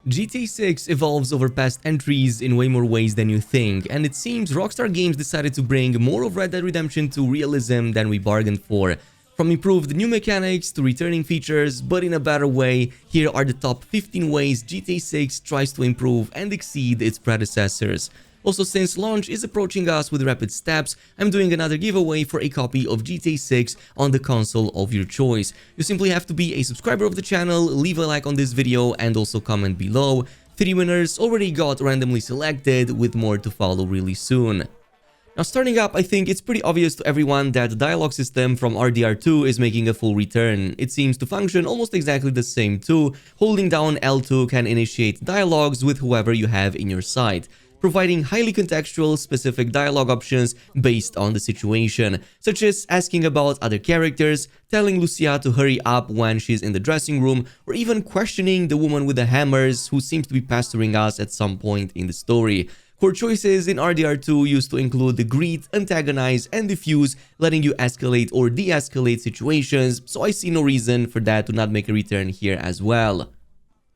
GTA 6 evolves over past entries in way more ways than you think, and it seems Rockstar Games decided to bring more of Red Dead Redemption 2 realism than we bargained for. From improved new mechanics to returning features, but in a better way, here are the top 15 ways GTA 6 tries to improve and exceed its predecessors. Also, since launch is approaching us with rapid steps, I'm doing another giveaway for a copy of GTA 6 on the console of your choice. You simply have to be a subscriber of the channel, leave a like on this video, and also comment below. 3 winners already got randomly selected, with more to follow really soon. Now, starting up, I think it's pretty obvious to everyone that the dialogue system from RDR2 is making a full return. It seems to function almost exactly the same too. Holding down L2 can initiate dialogues with whoever you have in your sight, providing highly contextual, specific dialogue options based on the situation, such as asking about other characters, telling Lucia to hurry up when she's in the dressing room, or even questioning the woman with the hammers who seems to be pestering us at some point in the story. Core choices in RDR2 used to include the greet, antagonize, and diffuse, letting you escalate or de-escalate situations, so I see no reason for that to not make a return here as well.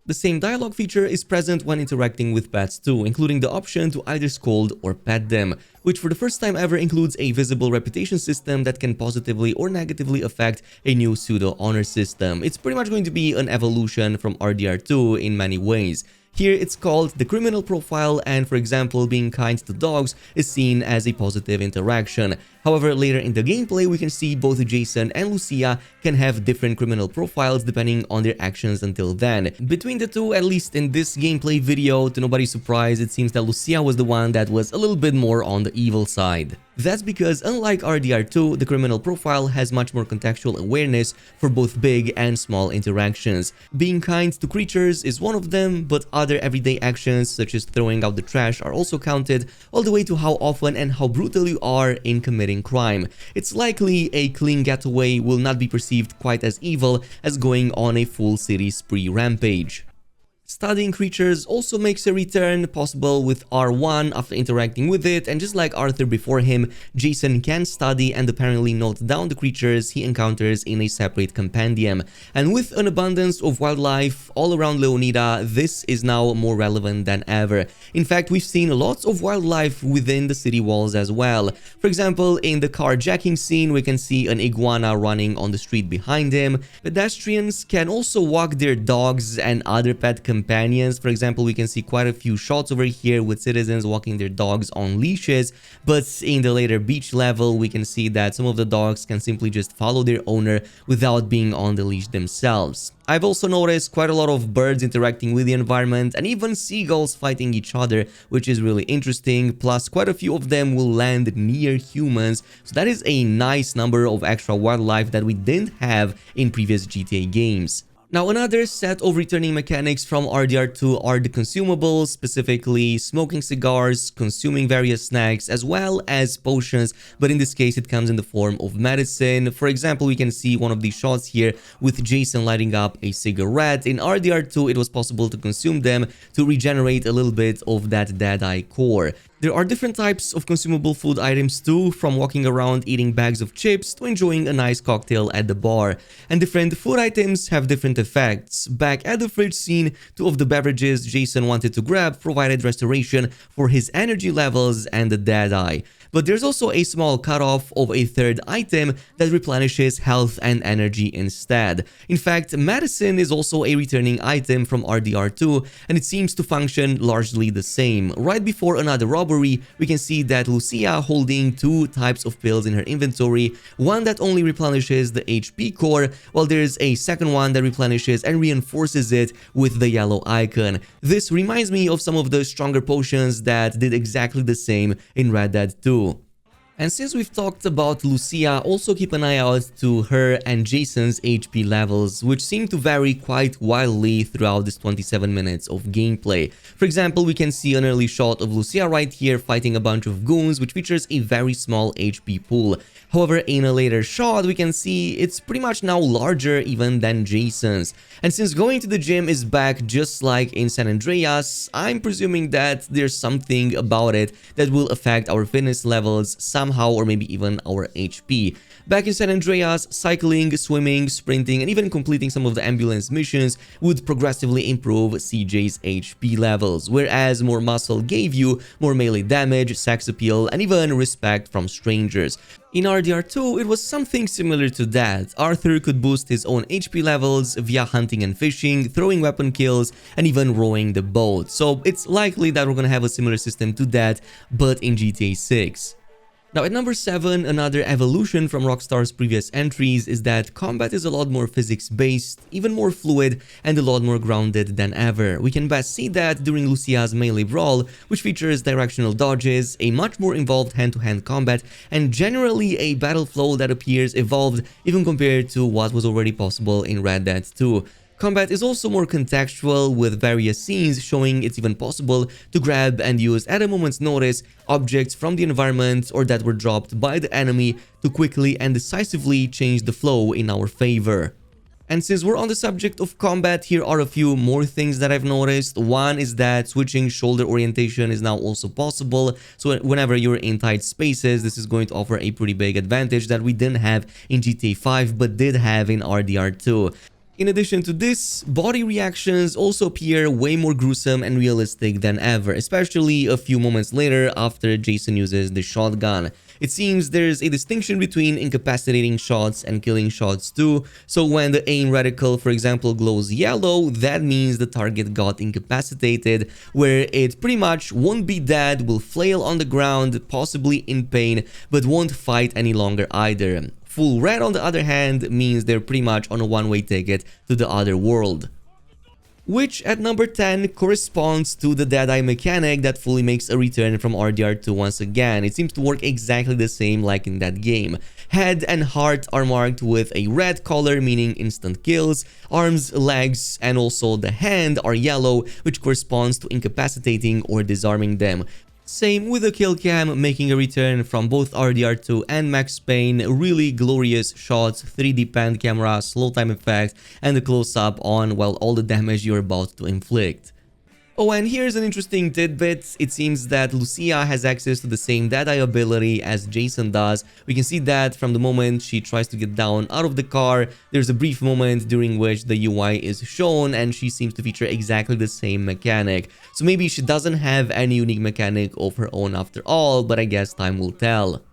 The same dialogue feature is present when interacting with pets too, including the option to either scold or pet them, which for the first time ever includes a visible reputation system that can positively or negatively affect a new pseudo-honor system. It's pretty much going to be an evolution from RDR2 in many ways. Here it's called the criminal profile, and for example, being kind to dogs is seen as a positive interaction. However, later in the gameplay, we can see both Jason and Lucia can have different criminal profiles depending on their actions until then. Between the two, at least in this gameplay video, to nobody's surprise, it seems that Lucia was the one that was a little bit more on the evil side. That's because, unlike RDR2, the criminal profile has much more contextual awareness for both big and small interactions. Being kind to creatures is one of them, but other everyday actions such as throwing out the trash are also counted, all the way to how often and how brutal you are in committing crime. It's likely a clean getaway will not be perceived quite as evil as going on a full city spree rampage. Studying creatures also makes a return, possible with R1 after interacting with it, and just like Arthur before him, Jason can study and apparently note down the creatures he encounters in a separate compendium. And with an abundance of wildlife all around Leonida, this is now more relevant than ever. In fact, we've seen lots of wildlife within the city walls as well. For example, in the carjacking scene, we can see an iguana running on the street behind him. Pedestrians can also walk their dogs and other pet companions. For example, we can see quite a few shots over here with citizens walking their dogs on leashes, but in the later beach level, we can see that some of the dogs can simply just follow their owner without being on the leash themselves. I've also noticed quite a lot of birds interacting with the environment and even seagulls fighting each other, which is really interesting, plus quite a few of them will land near humans, so that is a nice number of extra wildlife that we didn't have in previous GTA games. Now, another set of returning mechanics from RDR2 are the consumables, specifically smoking cigars, consuming various snacks, as well as potions, but in this case it comes in the form of medicine. For example, we can see one of these shots here with Jason lighting up a cigarette. In RDR2, it was possible to consume them to regenerate a little bit of that dead-eye core. There are different types of consumable food items too, from walking around eating bags of chips to enjoying a nice cocktail at the bar. And different food items have different effects. Back at the fridge scene, 2 of the beverages Jason wanted to grab provided restoration for his energy levels and the dead eye. But there's also a small cutoff of a third item that replenishes health and energy instead. In fact, medicine is also a returning item from RDR2, and it seems to function largely the same. Right before another robbery, we can see that Lucia holding 2 types of pills in her inventory, one that only replenishes the HP core, while there's a second one that replenishes and reinforces it with the yellow icon. This reminds me of some of the stronger potions that did exactly the same in Red Dead 2. And since we've talked about Lucia, also keep an eye out to her and Jason's HP levels, which seem to vary quite wildly throughout this 27 minutes of gameplay. For example, we can see an early shot of Lucia right here fighting a bunch of goons, which features a very small HP pool. However, in a later shot, we can see it's pretty much now larger even than Jason's. And since going to the gym is back just like in San Andreas, I'm presuming that there's something about it that will affect our fitness levels somehow, or maybe even our HP. Back in San Andreas, cycling, swimming, sprinting, and even completing some of the ambulance missions would progressively improve CJ's HP levels, whereas more muscle gave you more melee damage, sex appeal, and even respect from strangers. In RDR2, it was something similar to that. Arthur could boost his own HP levels via hunting and fishing, throwing weapon kills, and even rowing the boat. So it's likely that we're gonna have a similar system to that, but in GTA 6. Now at number 7, another evolution from Rockstar's previous entries is that combat is a lot more physics-based, even more fluid, and a lot more grounded than ever. We can best see that during Lucia's melee brawl, which features directional dodges, a much more involved hand-to-hand combat, and generally a battle flow that appears evolved even compared to what was already possible in Red Dead 2. Combat is also more contextual, with various scenes showing it's even possible to grab and use at a moment's notice objects from the environment or that were dropped by the enemy to quickly and decisively change the flow in our favor. And since we're on the subject of combat, here are a few more things that I've noticed. One is that switching shoulder orientation is now also possible, so whenever you're in tight spaces, this is going to offer a pretty big advantage that we didn't have in GTA 5 but did have in RDR2. In addition to this, body reactions also appear way more gruesome and realistic than ever, especially a few moments later after Jason uses the shotgun. It seems there's a distinction between incapacitating shots and killing shots too, so when the aim reticle, for example, glows yellow, that means the target got incapacitated, where it pretty much won't be dead, will flail on the ground, possibly in pain, but won't fight any longer either. Full red, on the other hand, means they're pretty much on a one-way ticket to the other world. Which, at number 10, corresponds to the Deadeye mechanic that fully makes a return from RDR2 once again. It seems to work exactly the same like in that game. Head and heart are marked with a red color, meaning instant kills. Arms, legs, and also the hand are yellow, which corresponds to incapacitating or disarming them. Same with the kill cam, making a return from both RDR2 and Max Payne. Really glorious shots, 3D pan camera, slow time effect, and the close-up on, well, all the damage you're about to inflict. Oh, and here's an interesting tidbit. It seems that Lucia has access to the same Deadeye ability as Jason does. We can see that from the moment she tries to get down out of the car. There's a brief moment during which the UI is shown and she seems to feature exactly the same mechanic. So maybe she doesn't have any unique mechanic of her own after all, but I guess time will tell.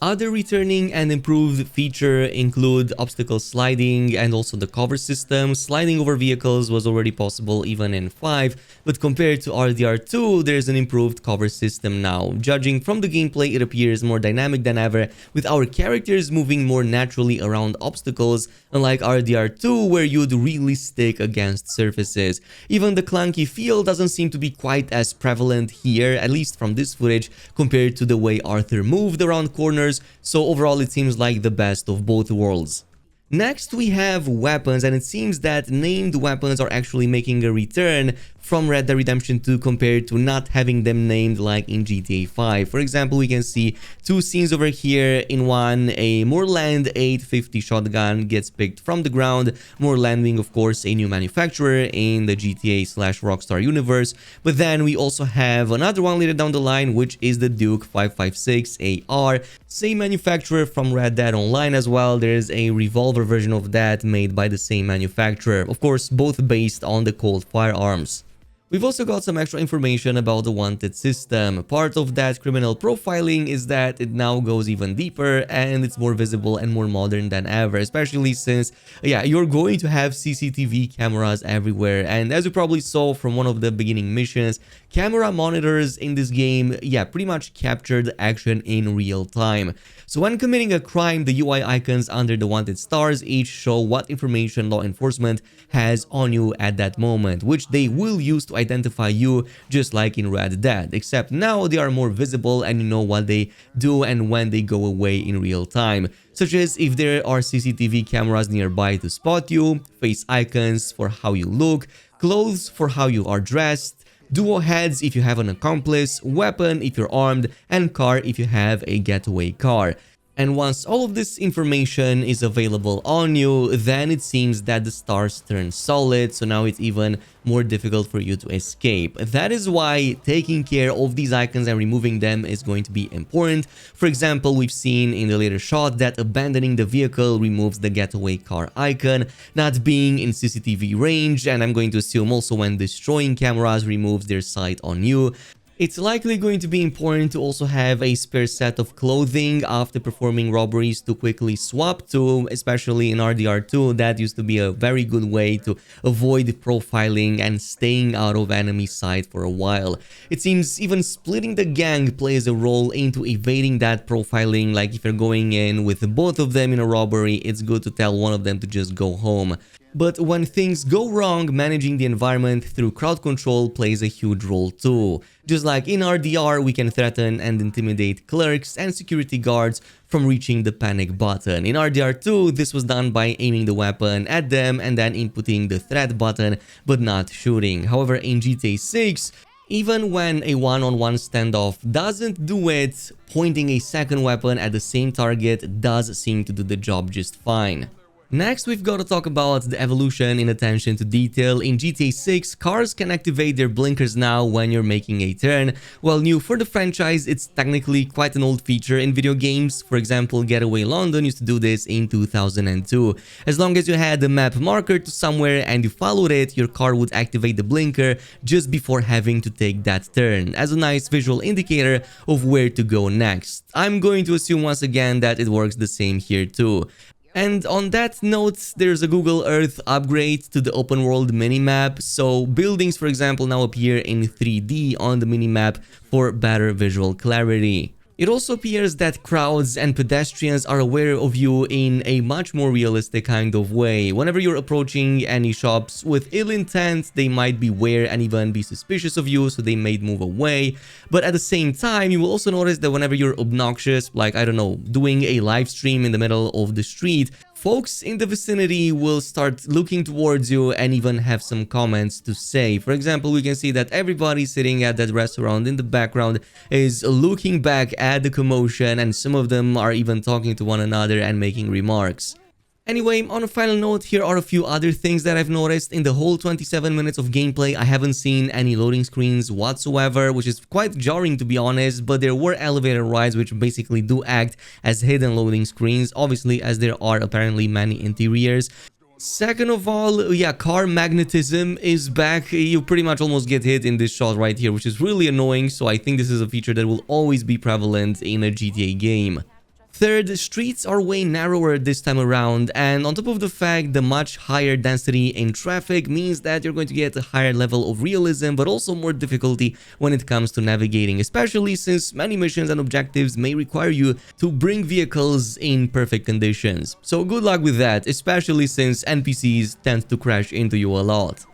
Other returning and improved features include obstacle sliding and also the cover system. Sliding over vehicles was already possible even in 5, but compared to RDR2, there's an improved cover system now. Judging from the gameplay, it appears more dynamic than ever, with our characters moving more naturally around obstacles, unlike RDR2 where you'd really stick against surfaces. Even the clunky feel doesn't seem to be quite as prevalent here, at least from this footage, compared to the way Arthur moved around corners. So overall it seems like the best of both worlds. Next we have weapons, and it seems that named weapons are actually making a return from Red Dead Redemption 2 compared to not having them named like in GTA 5. For example, we can see two scenes over here. In one, a Moorland 850 shotgun gets picked from the ground. Moorland being, of course, a new manufacturer in the GTA/Rockstar universe. But then we also have another one later down the line, which is the Duke 556 AR. Same manufacturer from Red Dead Online as well. There's a revolver version of that made by the same manufacturer. Of course, both based on the Colt firearms. We've also got some extra information about the wanted system. Part of that criminal profiling is that it now goes even deeper and it's more visible and more modern than ever, especially since, you're going to have CCTV cameras everywhere. And as you probably saw from one of the beginning missions, camera monitors in this game, pretty much captured action in real time. So when committing a crime, the UI icons under the wanted stars each show what information law enforcement has on you at that moment, which they will use to identify you, just like in Red Dead, except now they are more visible and you know what they do and when they go away in real time, such as if there are CCTV cameras nearby to spot you, face icons for how you look, clothes for how you are dressed, duo heads if you have an accomplice, weapon if you're armed, and car if you have a getaway car. And once all of this information is available on you, then it seems that the stars turn solid, so now it's even more difficult for you to escape. That is why taking care of these icons and removing them is going to be important. For example, we've seen in the later shot that abandoning the vehicle removes the getaway car icon, not being in CCTV range, and I'm going to assume also when destroying cameras removes their sight on you. It's likely going to be important to also have a spare set of clothing after performing robberies to quickly swap to, especially in RDR2. That used to be a very good way to avoid profiling and staying out of enemy sight for a while. It seems even splitting the gang plays a role into evading that profiling. Like if you're going in with both of them in a robbery, it's good to tell one of them to just go home. But when things go wrong, managing the environment through crowd control plays a huge role too. Just like in RDR, we can threaten and intimidate clerks and security guards from reaching the panic button. In RDR2, this was done by aiming the weapon at them and then inputting the threat button, but not shooting. However, in GTA 6, even when a one-on-one standoff doesn't do it, pointing a second weapon at the same target does seem to do the job just fine. Next, we've got to talk about the evolution in attention to detail. In GTA 6, cars can activate their blinkers now when you're making a turn. While new for the franchise, it's technically quite an old feature in video games. For example, Getaway London used to do this in 2002. As long as you had the map marker to somewhere and you followed it, your car would activate the blinker just before having to take that turn, as a nice visual indicator of where to go next. I'm going to assume once again that it works the same here too. And on that note, there's a Google Earth upgrade to the open world minimap, so buildings, for example, now appear in 3D on the minimap for better visual clarity. It also appears that crowds and pedestrians are aware of you in a much more realistic kind of way. Whenever you're approaching any shops with ill intent, they might beware and even be suspicious of you, so they may move away. But at the same time, you will also notice that whenever you're obnoxious, like, I don't know, doing a live stream in the middle of the street, folks in the vicinity will start looking towards you and even have some comments to say. For example, we can see that everybody sitting at that restaurant in the background is looking back at the commotion, and some of them are even talking to one another and making remarks. Anyway, on a final note, here are a few other things that I've noticed. In the whole 27 minutes of gameplay, I haven't seen any loading screens whatsoever, which is quite jarring to be honest, but there were elevator rides which basically do act as hidden loading screens, obviously, as there are apparently many interiors. Second of all, yeah, car magnetism is back. You pretty much almost get hit in this shot right here, which is really annoying, so I think this is a feature that will always be prevalent in a GTA game. Third, streets are way narrower this time around, and on top of the fact the much higher density in traffic means that you're going to get a higher level of realism, but also more difficulty when it comes to navigating, especially since many missions and objectives may require you to bring vehicles in perfect conditions. So good luck with that, especially since NPCs tend to crash into you a lot.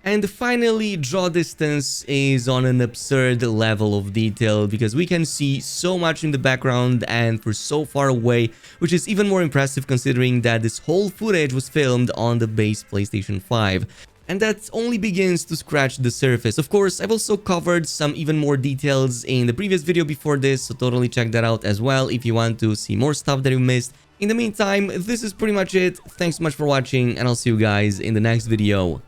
And finally, draw distance is on an absurd level of detail because we can see so much in the background and for so far away, which is even more impressive considering that this whole footage was filmed on the base PlayStation 5. And that only begins to scratch the surface. Of course, I've also covered some even more details in the previous video before this, so totally check that out as well if you want to see more stuff that you missed. In the meantime, this is pretty much it. Thanks so much for watching, and I'll see you guys in the next video.